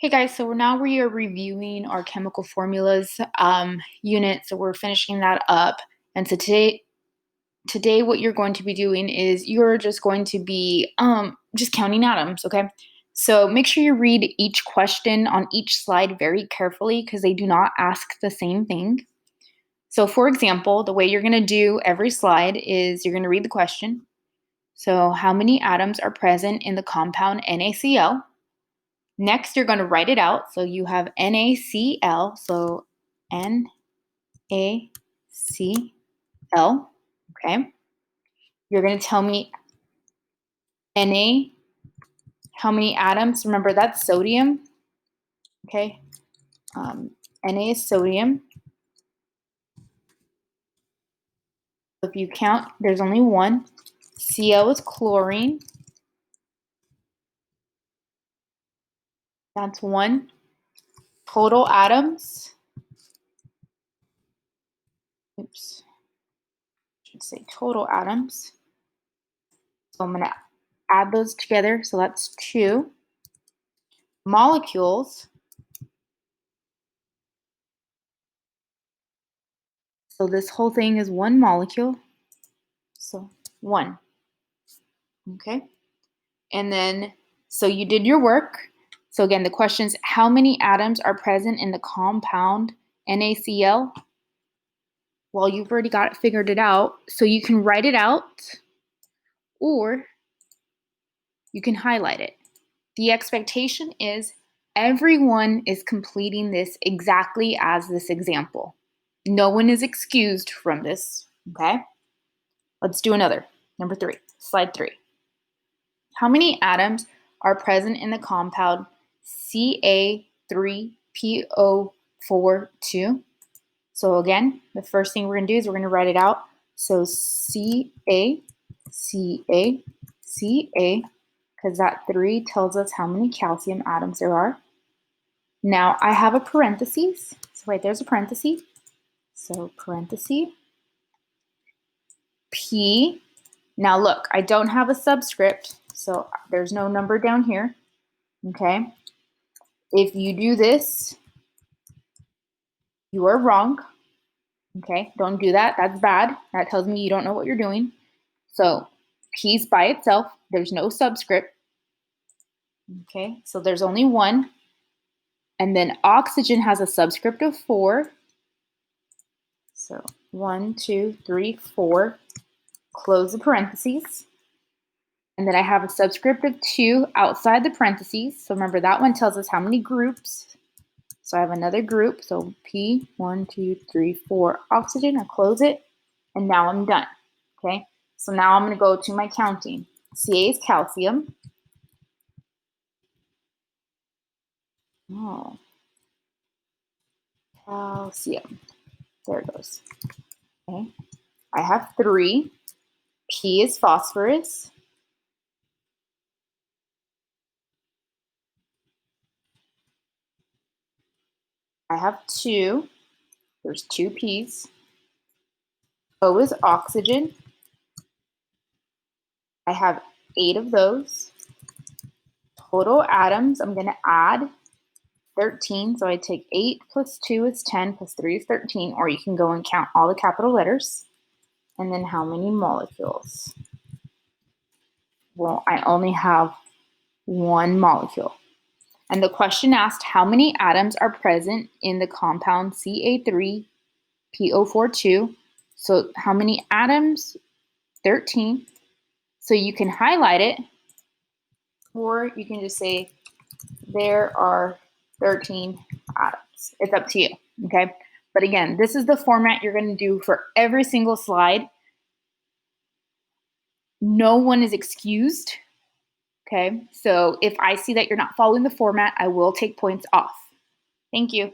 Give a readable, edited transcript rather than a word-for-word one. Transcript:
Hey guys, so we are reviewing our chemical formulas unit, so we're finishing that up. And so today what you're going to be doing is you're just going to be just counting atoms, okay? So make sure you read each question on each slide very carefully because they do not ask the same thing. So for example, the way you're going to do every slide is you're going to read the question. So how many atoms are present in the compound NaCl? Next, you're going to write it out. So you have NaCl, so NaCl, okay? You're going to tell me Na, how many atoms? Remember, that's sodium, okay? Na is sodium. If you count, there's only one. Cl is chlorine. That's one. Total atoms. Oops. I should say total atoms. So I'm going to add those together. So that's two. Molecules. So this whole thing is one molecule. So one. Okay. And then, so you did your work. So again, the question is how many atoms are present in the compound NaCl? Well, you've already got it figured it out. So you can write it out or you can highlight it. The expectation is everyone is completing this exactly as this example. No one is excused from this, okay? Let's do another. Number 3, slide 3. How many atoms are present in the compound Ca3PO42? So again, the first thing we're going to do is we're going to write it out. So Ca, because that 3 tells us how many calcium atoms there are. Now I have a parentheses. So right there's a parenthesis. So parenthesis P. Now look, I don't have a subscript, so there's no number down here. Okay. If you do this, you are wrong. Okay, don't do that. That's bad. That tells me you don't know what you're doing. So P's by itself. There's no subscript. Okay, so there's only one. And then oxygen has a subscript of 4. So 1, 2, 3, 4. Close the parentheses. And then I have a subscript of 2 outside the parentheses. So remember that one tells us how many groups. So I have another group. So P, 1, 2, 3, 4, oxygen. I close it. And now I'm done. Okay. So now I'm going to go to my counting. Ca is calcium. Oh, calcium. There it goes. Okay. I have 3. P is phosphorus. I have 2. There's 2 P's. O is oxygen. I have 8 of those. Total atoms, I'm going to add 13. So I take 8 plus 2 is 10 plus 3 is 13. Or you can go and count all the capital letters. And then how many molecules? Well, I only have one molecule. And the question asked how many atoms are present in the compound Ca3PO42. So how many atoms? 13. So you can highlight it, or you can just say there are 13 atoms. It's up to you, okay? But again, this is the format you're going to do for every single slide. No one is excused, okay? So if I see that you're not following the format, I will take points off. Thank you.